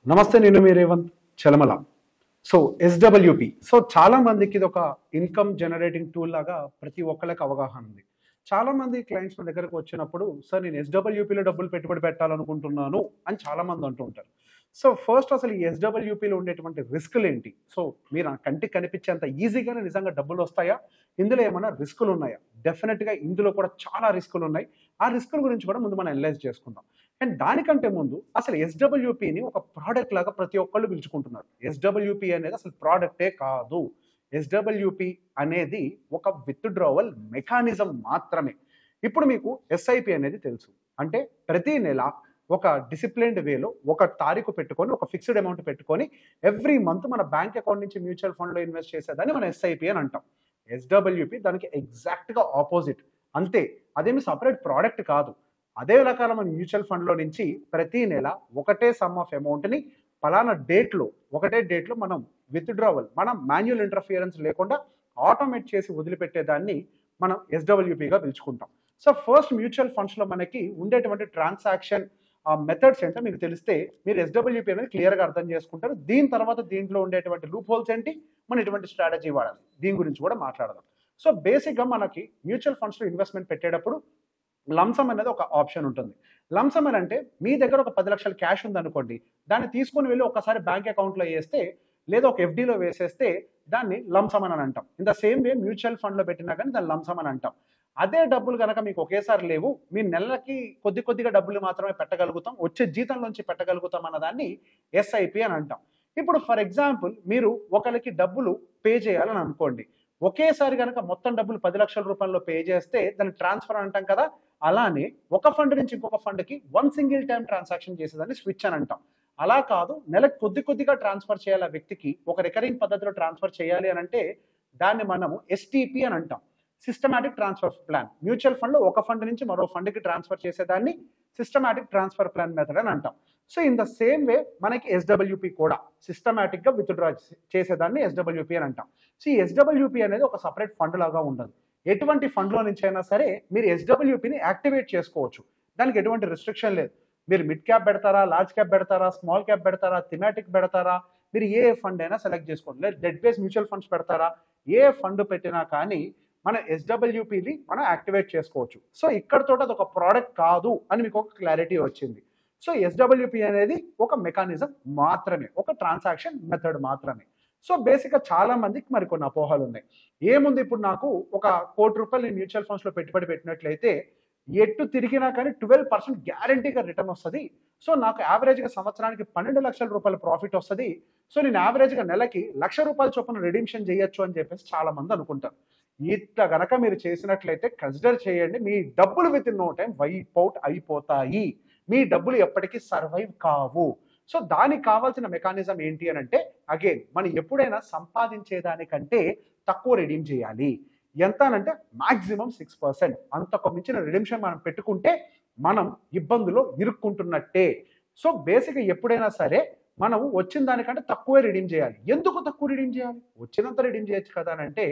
నమస్తే, నేను మీ Revanth Chalamala. So SWP చాలా మందికి ఇది ఒక ఇన్కమ్ జనరేటింగ్ టూల్ లాగా ప్రతి ఒక్కరికి అవగాహన ఉంది. చాలా మంది క్లయింట్స్ మన దగ్గరకు వచ్చినప్పుడు, సార్ నేను ఎస్డబ్ల్యూపిలో డబ్బులు పెట్టుబడి పెట్టాలనుకుంటున్నాను అని చాలా మంది అంటూ ఉంటారు. సో ఫస్ట్ అసలు ఈ ఎస్డబ్ల్యూపిలో ఉండేటువంటి రిస్కులు ఏంటి? సో మీరు ఆ కంటికి కనిపించేంత ఈజీగానే నిజంగా డబ్బులు వస్తాయా? ఇందులో ఏమైనా రిస్కులు ఉన్నాయా? డెఫినెట్గా ఇందులో కూడా చాలా రిస్కులు ఉన్నాయి. ఆ రిస్కుల గురించి కూడా ముందు మనం అనలైజ్ చేసుకుందాం. అండ్ దానికంటే ముందు అసలు ఎస్డబ్ల్యూపిని ఒక ప్రోడక్ట్ లాగా ప్రతి ఒక్కళ్ళు పిలుచుకుంటున్నారు. ఎస్డబ్ల్యూపి అనేది అసలు ప్రోడక్టే కాదు. ఎస్డబ్ల్యూపి అనేది ఒక విత్డ్రావల్ మెకానిజం మాత్రమే. ఇప్పుడు మీకు ఎస్ఐపి అనేది తెలుసు. అంటే ప్రతి నెల ఒక డిసిప్లిన్డ్ వేలో ఒక తారీఖు పెట్టుకొని, ఒక ఫిక్స్డ్ అమౌంట్ పెట్టుకొని ఎవ్రీ మంత్ మన బ్యాంక్ అకౌంట్ నుంచి మ్యూచువల్ ఫండ్లో ఇన్వెస్ట్ చేసేదాన్ని మనం ఎస్ఐపి అని అంటాం. ఎస్డబ్ల్యూపి దానికి ఎగ్జాక్ట్గా ఆపోజిట్. అంతే, అదేమి సపరేట్ ప్రోడక్ట్ కాదు. అదే రకాల మన మ్యూచువల్ ఫండ్లో నుంచి ప్రతి నెల ఒకటే సమ్ ఆఫ్ అమౌంట్ని పలానా డేట్లో, ఒకటే డేట్లో మనం విత్డ్రావల్, మనం మాన్యువల్ ఇంటర్ఫియరెన్స్ లేకుండా ఆటోమేట్ చేసి వదిలిపెట్టేదాన్ని మనం ఎస్డబ్ల్యూపిగా పిలుచుకుంటాం. సో ఫస్ట్ మ్యూచువల్ ఫండ్స్లో మనకి ఉండేటువంటి ట్రాన్సాక్షన్ మెథడ్స్ ఏంటో మీకు తెలిస్తే మీరు ఎస్డబ్ల్యూపి అనేది క్లియర్గా అర్థం చేసుకుంటారు. దీని తర్వాత దీంట్లో ఉండేటువంటి లూప్ హోల్స్ ఏంటి, మనం ఎటువంటి స్ట్రాటజీ వాడాలి, దీని గురించి కూడా మాట్లాడదాం. సో బేసిక్గా మనకి మ్యూచువల్ ఫండ్స్లో ఇన్వెస్ట్మెంట్ పెట్టేటప్పుడు లంసమ్ అనేది ఒక ఆప్షన్ ఉంటుంది. లంసమ్ అని అంటే మీ దగ్గర ఒక 10 లక్షల క్యాష్ ఉందనుకోండి, దాన్ని తీసుకొని వెళ్ళి ఒకసారి బ్యాంక్ అకౌంట్లో వేస్తే, లేదా ఒక ఎఫ్డీలో వేసేస్తే దాన్ని లంసమ్ అని అంటాం. In the same way mutual ఫండ్లో పెట్టినా కానీ దాన్ని లంసమ్ అని అంటాం. అదే డబ్బులు కనుక మీకు ఒకేసారి లేవు, మీ నెలకి కొద్ది కొద్దిగా డబ్బులు మాత్రమే పెట్టగలుగుతాం, వచ్చే జీతంలోంచి పెట్టగలుగుతాం అన్నదాన్ని ఎస్ఐపి అని అంటాం. ఇప్పుడు ఫర్ ఎగ్జాంపుల్ మీరు ఒకరికి డబ్బులు పే చేయాలని అనుకోండి, ఒకేసారి కనుక మొత్తం డబ్బులు 10 లక్షల రూపాయల్లో పే చేస్తే దాన్ని ట్రాన్స్ఫర్ అంటాం కదా. అలానే ఒక ఫండ్ నుంచి ఇంకొక ఫండ్కి వన్ సింగిల్ టైం ట్రాన్సాక్షన్ చేసేదాన్ని స్విచ్ అని అంటాం. అలా కాదు, నెలకు కొద్ది కొద్దిగా ట్రాన్స్ఫర్ చేయాలి ఆ వ్యక్తికి, ఒక రికరింగ్ పద్ధతిలో ట్రాన్స్ఫర్ చేయాలి అని అంటే దాన్ని మనము ఎస్టీపీ అని అంటాం, సిస్టమాటిక్ ట్రాన్స్ఫర్ ప్లాన్. మ్యూచువల్ ఫండ్లో ఒక ఫండ్ నుంచి మరో ఫండ్కి ట్రాన్స్ఫర్ చేసేదాన్ని సిస్టమాటిక్ ట్రాన్స్ఫర్ ప్లాన్ మెథడ్ అని అంటాం. So in the same way మనకి ఎస్డబ్ల్యూపి కూడా సిస్టమాటిక్గా విత్డ్రా చేసేదాన్ని ఎస్డబ్ల్యూపి అని అంటాం. సో ఈ ఎస్డబ్ల్యూపి అనేది ఒక సపరేట్ ఫండ్ లాగా ఉండదు. ఎటువంటి ఫండ్లో నుంచి అయినా సరే మీరు ఎస్డబ్ల్యూపిని యాక్టివేట్ చేసుకోవచ్చు. దానికి ఎటువంటి రిస్ట్రిక్షన్ లేదు. మీరు మిడ్ క్యాప్ పెడతారా, లార్జ్ క్యాప్ పెడతారా, స్మాల్ క్యాప్ పెడతారా, థిమాటిక్ పెడతారా, మీరు ఏ ఫండ్ అయినా సెలెక్ట్ చేసుకోండి. లేదు డెట్ బేస్ మ్యూచువల్ ఫండ్స్ పెడతారా, ఏ ఫండ్ పెట్టినా కానీ మన ఎస్డబ్ల్యూపిని మనం యాక్టివేట్ చేసుకోవచ్చు. సో ఇక్కడతో అది ఒక ప్రోడక్ట్ కాదు అని మీకు ఒక క్లారిటీ వచ్చింది. సో ఎస్డబ్ల్యూపి అనేది ఒక మెకానిజం మాత్రమే, ఒక ట్రాన్సాక్షన్ మెథడ్ మాత్రమే. సో బేసిక్గా చాలా మందికి మరి కొన్ని అపోహలు ఉన్నాయి. ఏముంది, ఇప్పుడు నాకు ఒక ₹1,00,00,000 నేను మ్యూచువల్ ఫండ్స్లో పెట్టుబడి పెట్టినట్లయితే ఎటు తిరిగినా కానీ 12% గ్యారంటీగా రిటర్న్ వస్తుంది. సో నాకు యావరేజ్గా సంవత్సరానికి ₹12,00,000 ప్రాఫిట్ వస్తుంది. సో నేను యావరేజ్గా నెలకి ₹1,00,000 చొప్పున రిడీమ్షన్ చేయొచ్చు అని చెప్పేసి చాలా మంది అనుకుంటారు. ఇట్లా గనక మీరు చేసినట్లయితే కన్సిడర్ చేయండి, మీ డబ్బులు within no time wipe out అయిపోతాయి. మీ డబ్బులు ఎప్పటికీ సర్వైవ్ కావు. సో దానికి కావాల్సిన మెకానిజం ఏంటి అని అంటే, అగైన్ మనం ఎప్పుడైనా సంపాదించేదానికంటే తక్కువ రిడీమ్ చేయాలి. ఎంత అనంటే మాక్సిమం 6%. అంతకు మించిన రిడీమ్షన్ మనం పెట్టుకుంటే మనం ఇబ్బందులో ఇరుక్కుంటున్నట్టే. సో బేసిక్గా ఎప్పుడైనా సరే మనం వచ్చిన దానికంటే తక్కువే రిడీమ్ చేయాలి. ఎందుకు తక్కువ రిడీమ్ చేయాలి? వచ్చినంత రిడీమ్ చేయొచ్చు కదా అని అంటే,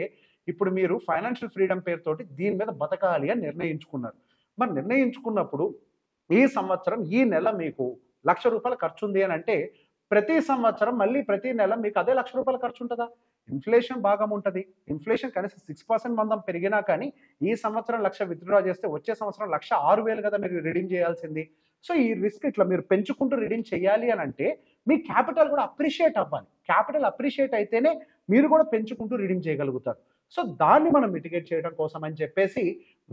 ఇప్పుడు మీరు ఫైనాన్షియల్ ఫ్రీడమ్ పేరుతోటి దీని మీద బతకాలి అని నిర్ణయించుకున్నారు. మరి నిర్ణయించుకున్నప్పుడు ఈ సంవత్సరం ఈ నెల మీకు ₹1,00,000 ఖర్చు ఉంది అని అంటే, ప్రతి సంవత్సరం మళ్ళీ ప్రతి నెల మీకు అదే ₹1,00,000 ఖర్చు ఉంటుందా? ఇన్ఫ్లేషన్ భాగం ఉంటుంది. ఇన్ఫ్లేషన్ కనీసం 6% మందం పెరిగినా కానీ ఈ సంవత్సరం 1,00,000 విత్డ్రా చేస్తే వచ్చే సంవత్సరం 1,06,000 కదా మీరు రిడీమ్ చేయాల్సింది. సో ఈ రిస్క్ ఇట్లా మీరు పెంచుకుంటూ రిడీమ్ చేయాలి అని అంటే మీ క్యాపిటల్ కూడా అప్రిషియేట్ అవ్వాలి. క్యాపిటల్ అప్రిషియేట్ అయితేనే మీరు కూడా పెంచుకుంటూ రిడీమ్ చేయగలుగుతారు. సో దాన్ని మనం మిటిగేట్ చేయడం కోసం అని చెప్పేసి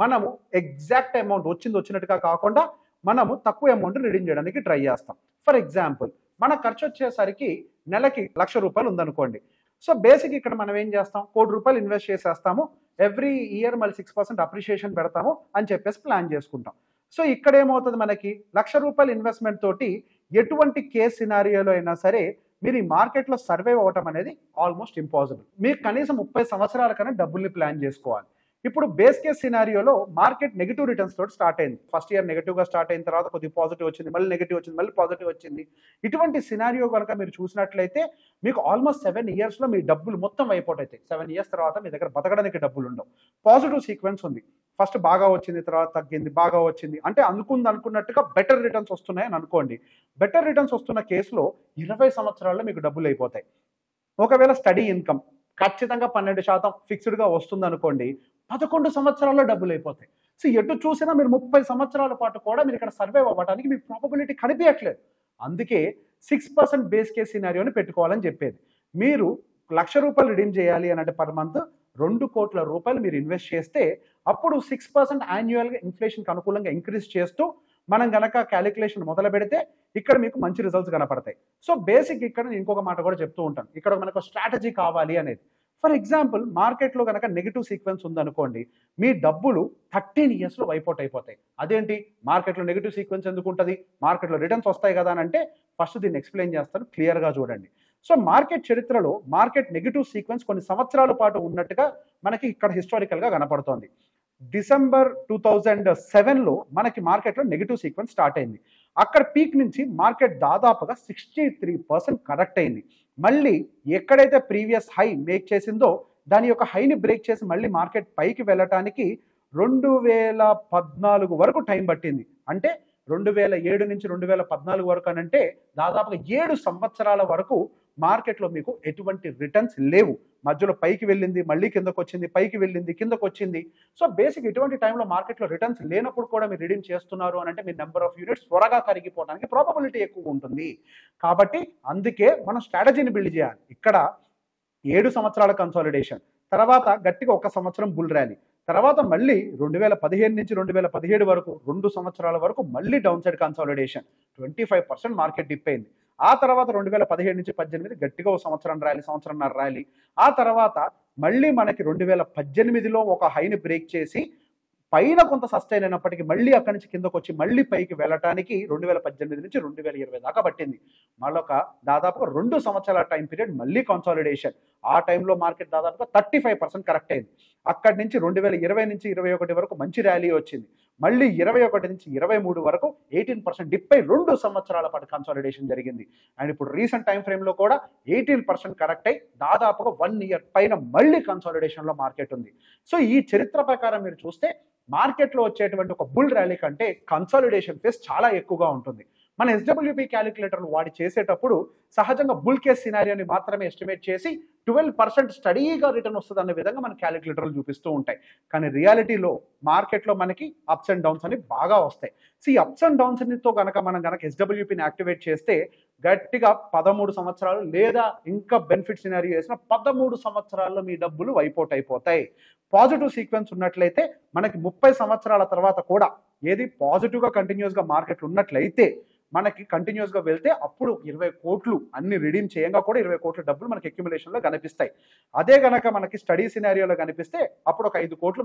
మనము ఎగ్జాక్ట్ అమౌంట్ వచ్చింది వచ్చినట్టుగా కాకుండా మనము తక్కువ అమౌంట్ రిడీమ్ చేయడానికి ట్రై చేస్తాం. ఫర్ ఎగ్జాంపుల్ మన ఖర్చు వచ్చేసరికి నెలకి ₹1,00,000 ఉందనుకోండి. సో బేసిక్ ఇక్కడ మనం ఏం చేస్తాం, ₹1,00,00,000 ఇన్వెస్ట్ చేసేస్తాము, ఎవ్రీ ఇయర్ మళ్ళీ 6% అప్రిషియేషన్ పెడతాము అని చెప్పేసి ప్లాన్ చేసుకుంటాం. సో ఇక్కడ ఏమవుతుంది, మనకి ₹1,00,000 ఇన్వెస్ట్మెంట్ తోటి ఎటువంటి కేస్ సినారియోలో అయినా సరే మీరు ఈ మార్కెట్లో సర్వైవ్ అవ్వటం అనేది ఆల్మోస్ట్ ఇంపాసిబుల్. మీకు కనీసం 30 సంవత్సరాల కన్నా డబ్బుల్ని ప్లాన్ చేసుకోవాలి. ఇప్పుడు బేస్ కేస్ సినారియోలో మార్కెట్ నెగిటివ్ రిటర్న్స్ తోటి స్టార్ట్ అయింది. ఫస్ట్ ఇయర్ నెగిటివ్గా స్టార్ట్ అయిన తర్వాత కొద్దిగా పాజిటివ్ వచ్చింది, మళ్ళీ నెగిటివ్ వచ్చింది, మళ్ళీ పాజిటివ్ వచ్చింది. ఇటువంటి సినారియో కనుక మీరు చూసినట్లయితే మీకు ఆల్మోస్ట్ 7 ఇయర్స్లో మీ డబ్బులు మొత్తం అయిపోతాయి. 7 ఇయర్స్ తర్వాత మీ దగ్గర బతకడానికి డబ్బులు ఉండవు. పాజిటివ్ సీక్వెన్స్ ఉంది. ఫస్ట్ బాగా వచ్చింది, తర్వాత తగ్గింది, బాగా వచ్చింది అంటే అనుకున్నట్టుగా బెటర్ రిటర్న్స్ వస్తున్నాయని అనుకోండి. బెటర్ రిటర్న్స్ వస్తున్న కేసులో 20 సంవత్సరాల్లో మీకు డబ్బులు అయిపోతాయి. ఒకవేళ స్టడీ ఇన్కమ్ ఖచ్చితంగా 12% ఫిక్స్డ్గా వస్తుంది అనుకోండి, 11 సంవత్సరాల్లో డబ్బులు అయిపోతాయి. సో ఎటు చూసినా మీరు 30 సంవత్సరాల పాటు కూడా మీరు ఇక్కడ సర్వైవ్ అవ్వడానికి మీకు ప్రాబబిలిటీ కనిపించట్లేదు. అందుకే 6% బేస్ కేస్ సినారియోని పెట్టుకోవాలని చెప్పేది. మీరు ₹1,00,000 రిడీమ్ చేయాలి అని అంటే పర్ మంత్ ₹2,00,00,000 మీరు ఇన్వెస్ట్ చేస్తే అప్పుడు 6% యాన్యువల్గా ఇన్ఫ్లేషన్కి అనుకూలంగా ఇంక్రీజ్ చేస్తూ మనం గనక క్యాలిక్యులేషన్ మొదలు పెడితే ఇక్కడ మీకు మంచి రిజల్ట్స్ కనపడతాయి. సో బేసిక్ ఇక్కడ నేను ఇంకొక మాట కూడా చెప్తూ ఉంటాను. ఇక్కడ మనకు స్ట్రాటజీ కావాలి అనేది. ఫర్ ఎగ్జాంపుల్ మార్కెట్లో కనుక నెగిటివ్ సీక్వెన్స్ ఉందనుకోండి, మీ డబ్బులు 13 ఇయర్స్లో వైపౌట్ అయిపోతాయి. అదేంటి మార్కెట్లో నెగిటివ్ సీక్వెన్స్ ఎందుకు ఉంటుంది? మార్కెట్లో రిటర్న్స్ వస్తాయి కదా అని అంటే ఫస్ట్ దీన్ని ఎక్స్ప్లెయిన్ చేస్తాను, క్లియర్గా చూడండి. సో మార్కెట్ చరిత్రలో మార్కెట్ నెగిటివ్ సీక్వెన్స్ కొన్ని సంవత్సరాల పాటు ఉన్నట్టుగా మనకి ఇక్కడ హిస్టారికల్గా కనపడుతోంది. డిసెంబర్ 2007లో మనకి మార్కెట్లో నెగిటివ్ సీక్వెన్స్ స్టార్ట్ అయింది. అక్కడ పీక్ నుంచి మార్కెట్ దాదాపుగా 63% కరెక్ట్ అయింది. మళ్ళీ ఎక్కడైతే ప్రీవియస్ హై మేక్ చేసిందో దాని యొక్క హైని బ్రేక్ చేసి మళ్ళీ మార్కెట్ పైకి వెళ్ళటానికి 2014 వరకు టైం పట్టింది. అంటే 2007 నుంచి 2014 వరకు అని అంటే దాదాపుగా 7 సంవత్సరాల వరకు మార్కెట్లో మీకు ఎటువంటి రిటర్న్స్ లేవు. మధ్యలో పైకి వెళ్ళింది, మళ్ళీ కిందకు వచ్చింది, పైకి వెళ్ళింది, కిందకు వచ్చింది. సో బేసిక్ ఇటువంటి టైంలో మార్కెట్లో రిటర్న్స్ లేనప్పుడు కూడా మీరు రిడీమ్ చేస్తున్నారు అని అంటే మీ నెంబర్ ఆఫ్ యూనిట్స్ త్వరగా కరిగిపోవడానికి ప్రాబబిలిటీ ఎక్కువ ఉంటుంది. కాబట్టి అందుకే మనం స్ట్రాటజీని బిల్డ్ చేయాలి. ఇక్కడ 7 సంవత్సరాల కన్సాలిడేషన్, తర్వాత గట్టిగా 1 సంవత్సరం బుల్ ర్యాలీ, తర్వాత మళ్ళీ 2015 నుంచి 2017 వరకు 2 సంవత్సరాల వరకు మళ్ళీ down side consolidation, 25% market dip అయింది. ఆ తర్వాత 2017 నుంచి 18 గట్టిగా ఒక సంవత్సరం ర్యాలీ, సంవత్సరంన్నర ర్యాలీ. ఆ తర్వాత మళ్ళీ మనకి 2018లో ఒక హైని బ్రేక్ చేసి పైన కొంత సస్టైన్ అయినప్పటికీ మళ్ళీ అక్కడి నుంచి కిందకు వచ్చి మళ్ళీ పైకి వెళ్ళటానికి 2018 నుంచి 2020 దాకా పట్టింది. మళ్ళొక దాదాపుగా 2 సంవత్సరాల టైం పీరియడ్ మళ్ళీ కన్సాలిడేషన్. ఆ టైంలో మార్కెట్ దాదాపుగా 35% కరెక్ట్ అయింది. అక్కడి నుంచి 2020 నుంచి 21 వరకు మంచి ర్యాలీ వచ్చింది. మళ్ళీ 21 నుంచి 23 వరకు 18% డిప్ అయి 2 సంవత్సరాల పాటు కన్సాలిడేషన్ జరిగింది. అండ్ ఇప్పుడు రీసెంట్ టైం ఫ్రేమ్లో కూడా 18% కరెక్ట్ అయి దాదాపుగా 1 ఇయర్ పైన మళ్ళీ కన్సాలిడేషన్లో మార్కెట్ ఉంది. సో ఈ చరిత్ర ప్రకారం మీరు చూస్తే మార్కెట్లో వచ్చేటువంటి ఒక బుల్ ర్యాలీ కంటే కన్సాలిడేషన్ ఫేస్ చాలా ఎక్కువగా ఉంటుంది. మన ఎస్డబ్ల్యూపీ క్యాలిక్యులేటర్లు వాడి చేసేటప్పుడు సహజంగా బుల్ కేస్ సినారియోని మాత్రమే ఎస్టిమేట్ చేసి 12% స్టడీగా రిటర్న్ వస్తుంది అనే విధంగా మన క్యాలిక్యులేటర్లు చూపిస్తూ ఉంటాయి. కానీ రియాలిటీలో మార్కెట్లో మనకి అప్స్ అండ్ డౌన్స్ అని బాగా వస్తాయి. సో ఈ అప్స్ అండ్ డౌన్స్తో మనం కనుక ఎస్డబ్ల్యూపీని యాక్టివేట్ చేస్తే గట్టిగా 13 సంవత్సరాలు లేదా ఇంకా బెనిఫిట్ సినారియో వేసిన 13 సంవత్సరాల్లో మీ డబ్బులు వైపౌట్ అయిపోతాయి. పాజిటివ్ సీక్వెన్స్ ఉన్నట్లయితే మనకి 30 సంవత్సరాల తర్వాత కూడా ఏది పాజిటివ్గా కంటిన్యూస్గా మార్కెట్ ఉన్నట్లయితే మనకి కంటిన్యూస్గా వెళ్తే అప్పుడు 20 కోట్లు అన్ని రిడీమ్ చేయంగా కూడా 20 కోట్ల డబ్బులు మనకి అక్యుములేషన్లో కనిపిస్తాయి. అదే గనక మనకి స్టడీ సినారియోలో కనిపిస్తే అప్పుడు ఒక 5 కోట్లు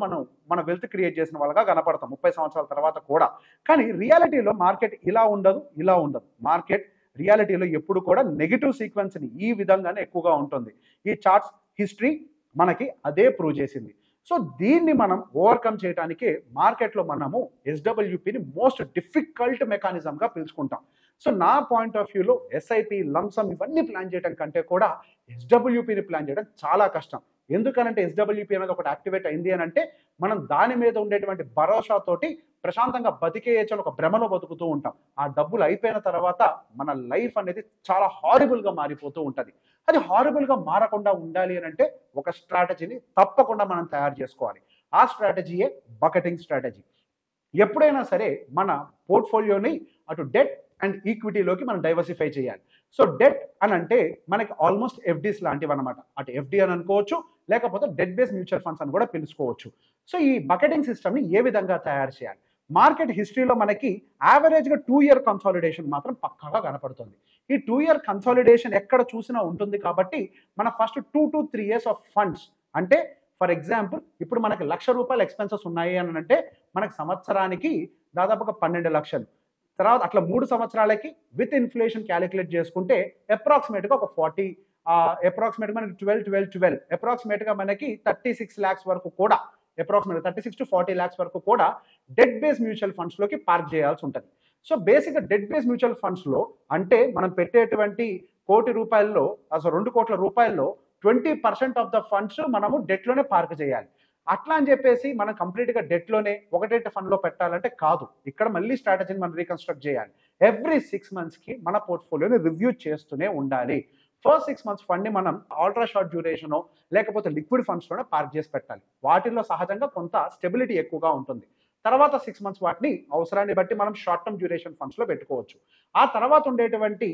మన వెల్త్ క్రియేట్ చేసిన వాళ్ళగా కనపడతాం 30 సంవత్సరాల తర్వాత కూడా. కానీ రియాలిటీలో మార్కెట్ ఇలా ఉండదు, ఇలా ఉండదు. మార్కెట్ రియాలిటీలో ఎప్పుడు కూడా నెగిటివ్ సీక్వెన్స్ని ఈ విధంగానే ఎక్కువగా ఉంటుంది. ఈ చార్ట్స్ హిస్టరీ మనకి అదే ప్రూవ్ చేసింది. సో దీన్ని మనం ఓవర్కమ్ చేయడానికి మార్కెట్లో మనము ఎస్డబ్ల్యూపీని మోస్ట్ డిఫికల్ట్ మెకానిజంగా పిలుచుకుంటాం. సో నా పాయింట్ ఆఫ్ వ్యూలో ఎస్ఐపి, లంసమ్ ఇవన్నీ ప్లాన్ చేయడం కంటే కూడా ఎస్డబ్ల్యూపీని ప్లాన్ చేయడం చాలా కష్టం. ఎందుకనంటే ఎస్డబ్ల్యూపీ అనేది ఒకటి యాక్టివేట్ అయింది అని అంటే మనం దాని మీద ఉండేటువంటి భరోసాతోటి ప్రశాంతంగా బతికేయచ్చు అని ఒక భ్రమలో బతుకుతూ ఉంటాం. ఆ డబ్బులు అయిపోయిన తర్వాత మన లైఫ్ అనేది చాలా హారిబుల్గా మారిపోతూ ఉంటుంది. అది హారిబుల్గా మారకుండా ఉండాలి అని అంటే ఒక స్ట్రాటజీని తప్పకుండా మనం తయారు చేసుకోవాలి. ఆ స్ట్రాటజీయే బకెటింగ్ స్ట్రాటజీ. ఎప్పుడైనా సరే మన పోర్ట్ఫోలియోని అటు డెట్ అండ్ ఈక్విటీలోకి మనం డైవర్సిఫై చేయాలి. సో డెట్ అని అంటే మనకి ఆల్మోస్ట్ ఎఫ్డీస్ లాంటివి అనమాట. అటు ఎఫ్డీ అని అనుకోవచ్చు, లేకపోతే డెట్ బేస్డ్ మ్యూచువల్ ఫండ్స్ అని కూడా పిలుచుకోవచ్చు. సో ఈ బకెటింగ్ సిస్టమ్ని ఏ విధంగా తయారు చేయాలి? మార్కెట్ హిస్టరీలో మనకి యావరేజ్గా 2 ఇయర్ కన్సాలిడేషన్ మాత్రం పక్కాగా కనపడుతుంది. ఈ 2 ఇయర్ కన్సాలిడేషన్ ఎక్కడ చూసినా ఉంటుంది కాబట్టి మన first 2 to 3 years of funds అంటే ఫర్ ఎగ్జాంపుల్ ఇప్పుడు మనకి ₹1,00,000 ఎక్స్పెన్సెస్ ఉన్నాయి అని అంటే మనకి సంవత్సరానికి దాదాపుగా 12 లక్షలు. తర్వాత అట్లా 3 సంవత్సరాలకి విత్ ఇన్ఫ్లేషన్ క్యాలిక్యులేట్ చేసుకుంటే అప్రాక్సిమేట్గా ఒక 40 అప్రాక్సిమేట్గా మనకి 12 అప్రాక్సిమేట్గా మనకి 36 lakhs వరకు కూడా అప్రాక్సిమేట్గా 36 to 40 lakhs వరకు కూడా డెట్ బేస్ మ్యూచువల్ ఫండ్స్లోకి పార్క్ చేయాల్సి ఉంటుంది. సో బేసిక్గా డెట్ బేస్ మ్యూచువల్ ఫండ్స్లో అంటే మనం పెట్టేటువంటి ₹1,00,00,000 అసలు ₹2 కోట్ల 20% ఆఫ్ ద ఫండ్స్ మనము డెట్లోనే పార్క్ చేయాలి. అట్లా అని చెప్పేసి మనం కంప్లీట్గా డెట్లోనే ఒకటే ఫండ్లో పెట్టాలంటే కాదు. ఇక్కడ మళ్ళీ స్ట్రాటజీని మనం రీకన్స్ట్రక్ట్ చేయాలి. ఎవ్రీ 6 మంత్స్కి మన పోర్ట్ఫోలియోని రివ్యూ చేస్తూనే ఉండాలి. ఫస్ట్ 6 మంత్స్ ఫండ్ని మనం అల్ట్రా షార్ట్ డ్యూరేషనో లేకపోతే లిక్విడ్ ఫండ్స్లోనే పార్క్ చేసి పెట్టాలి. వాటిల్లో సహజంగా కొంత స్టెబిలిటీ ఎక్కువగా ఉంటుంది. తర్వాత 6 మంత్స్ వాటిని అవసరాన్ని బట్టి మనం షార్ట్ టర్మ్ డ్యూరేషన్ ఫండ్స్లో పెట్టుకోవచ్చు. ఆ తర్వాత ఉండేటువంటి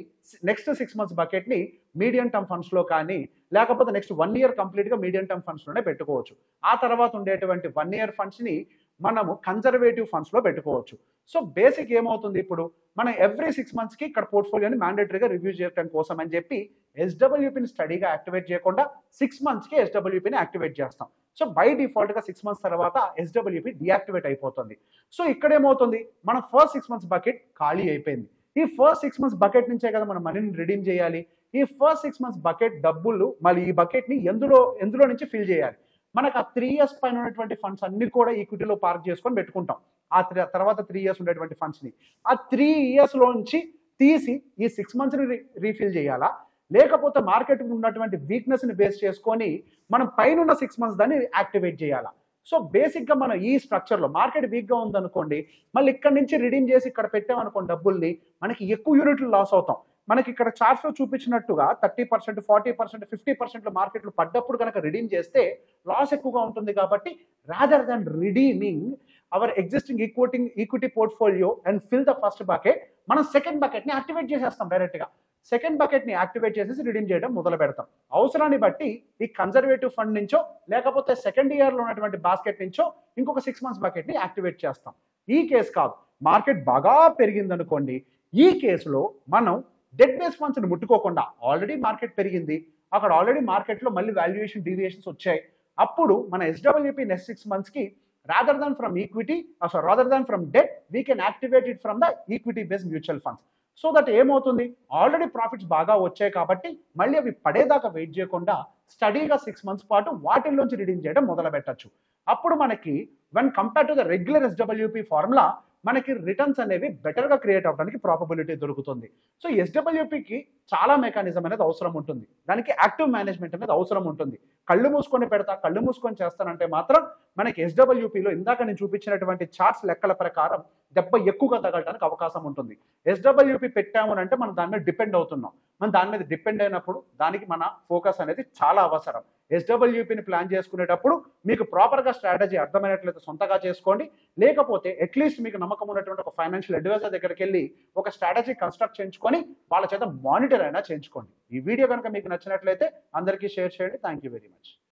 నెక్స్ట్ 6 మంత్స్ బకెట్ని మీడియం టర్మ్ ఫండ్స్లో కానీ లేకపోతే నెక్స్ట్ 1 ఇయర్ కంప్లీట్గా మీడియం టర్మ్ ఫండ్స్లోనే పెట్టుకోవచ్చు. ఆ తర్వాత ఉండేటువంటి 1 ఇయర్ ఫండ్స్ని మనము కన్జర్వేటివ్ ఫండ్స్లో పెట్టుకోవచ్చు. సో బేసిక్ ఏమవుతుంది, ఇప్పుడు మనం ఎవ్రీ 6 మంత్స్కి ఇక్కడ పోర్ట్ఫోలియోని మ్యాండేటరీగా రివ్యూ చేయడం కోసం అని చెప్పి ఎస్డబ్ల్యూపీని స్టడీగా యాక్టివేట్ చేయకుండా 6 మంత్స్కి ఎస్డబ్ల్యూపీని యాక్టివేట్ చేస్తాం. సో బై డిఫాల్ట్గా 6 మంత్స్ తర్వాత ఎస్డబ్ల్యూపీ డియాక్టివేట్ అయిపోతుంది. సో ఇక్కడ ఏమవుతుంది, మన ఫస్ట్ 6 మంత్స్ బకెట్ ఖాళీ అయిపోయింది. ఈ ఫస్ట్ 6 మంత్స్ బకెట్ నుంచే కదా మనం మనీని రిడీమ్ చేయాలి. ఈ ఫస్ట్ 6 మంత్స్ బకెట్ డబ్బులు మళ్ళీ ఈ బకెట్ని ఎందులో నుంచి ఫిల్ చేయాలి. మనకు ఆ 3 ఇయర్స్ పైన ఉన్నటువంటి ఫండ్స్ అన్ని కూడా ఈక్విటీలో పార్క్ చేసుకొని పెట్టుకుంటాం. ఆ తర్వాత 3 ఇయర్స్ ఉండేటువంటి ఫండ్స్ని ఆ 3 ఇయర్స్లో నుంచి తీసి ఈ 6 మంత్స్ని రీఫిల్ చేయాలా, లేకపోతే మార్కెట్ ఉన్నటువంటి వీక్నెస్ని బేస్ చేసుకొని మనం పైన ఉన్న 6 మంత్స్ దాన్ని యాక్టివేట్ చేయాలా. సో బేసిక్గా మనం ఈ స్ట్రక్చర్లో మార్కెట్ వీక్గా ఉందనుకోండి, మళ్ళీ ఇక్కడ నుంచి రిడీమ్ చేసి ఇక్కడ పెట్టామనుకోండి డబ్బుల్ని, మనకి ఎక్కువ యూనిట్లు లాస్ అవుతాం. మనకి ఇక్కడ చార్ట్స్లో చూపించినట్టుగా 30%, 40%, 50% మార్కెట్లు పడ్డప్పుడు కనుక రిడీమ్ చేస్తే లాస్ ఎక్కువగా ఉంటుంది. కాబట్టి rather than redeeming our existing equity portfolio and fill the first bucket, మనం సెకండ్ బకెట్ని యాక్టివేట్ చేసేస్తాం. డైరెక్ట్గా సెకండ్ బకెట్ని యాక్టివేట్ చేసేసి రిడీమ్ చేయడం మొదలు పెడతాం. అవసరాన్ని బట్టి ఈ కన్జర్వేటివ్ ఫండ్ నుంచో లేకపోతే సెకండ్ ఇయర్లో ఉన్నటువంటి బాస్కెట్ నుంచో ఇంకొక 6 మంత్స్ బకెట్ని యాక్టివేట్ చేస్తాం. ఈ కేసు కాదు, మార్కెట్ బాగా పెరిగిందనుకోండి, ఈ కేసులో మనం డెట్ బేస్ ఫండ్స్ని ముట్టుకోకుండా ఆల్రెడీ మార్కెట్ పెరిగింది, అక్కడ ఆల్రెడీ మార్కెట్లో మళ్ళీ వాల్యుయేషన్ డీవియేషన్స్ వచ్చాయి. అప్పుడు మన ఎస్డబ్ల్యూపీ నెక్స్ట్ 6 మంత్స్కి rather than from debt we can activate it from the equity based mutual funds. So that ఏమవుతుంది, ఆల్రెడీ ప్రాఫిట్స్ బాగా వచ్చాయి కాబట్టి మళ్ళీ అవి పడేదాకా వెయిట్ చేయకుండా స్టడీగా 6 మంత్స్ పాటు వాటిల్లోంచి రిడీమ్ చేయడం మొదలు పెట్టచ్చు. అప్పుడు మనకి when compare to the regular SWP formula మనకి రిటర్న్స్ అనేవి బెటర్గా క్రియేట్ అవ్వడానికి ప్రాబబిలిటీ దొరుకుతుంది. సో ఎస్డబ్ల్యూపీకి చాలా మెకానిజం అనేది అవసరం ఉంటుంది, దానికి యాక్టివ్ మేనేజ్మెంట్ అనేది అవసరం ఉంటుంది. కళ్ళు మూసుకొని కళ్ళు మూసుకొని చేస్తానంటే మాత్రం మనకి ఎస్డబ్ల్యూపీలో ఇందాక నేను చూపించినటువంటి చార్ట్స్ లెక్కల ప్రకారం దెబ్బ ఎక్కువగా తగలడానికి అవకాశం ఉంటుంది. ఎస్డబ్ల్యూపీ పెట్టాము అంటే మనం దాని మీద డిపెండ్ అవుతున్నాం. మనం దాని మీద డిపెండ్ అయినప్పుడు దానికి మన ఫోకస్ అనేది చాలా అవసరం. ఎస్డబ్ల్యూపీని ప్లాన్ చేసుకునేటప్పుడు మీకు ప్రాపర్గా స్ట్రాటజీ అర్థమైనట్లయితే సొంతగా చేసుకోండి, లేకపోతే అట్లీస్ట్ మీకు నమ్మకం ఉన్నటువంటి ఒక ఫైనాన్షియల్ అడ్వైజర్ దగ్గరికి వెళ్ళి ఒక స్ట్రాటజీ కన్స్ట్రక్ట్ చేయించుకొని వాళ్ళ చేత మానిటర్ అయినా చేయించుకోండి. ఈ వీడియో కనుక మీకు నచ్చినట్లయితే అందరికీ షేర్ చేయండి. Thank you very much.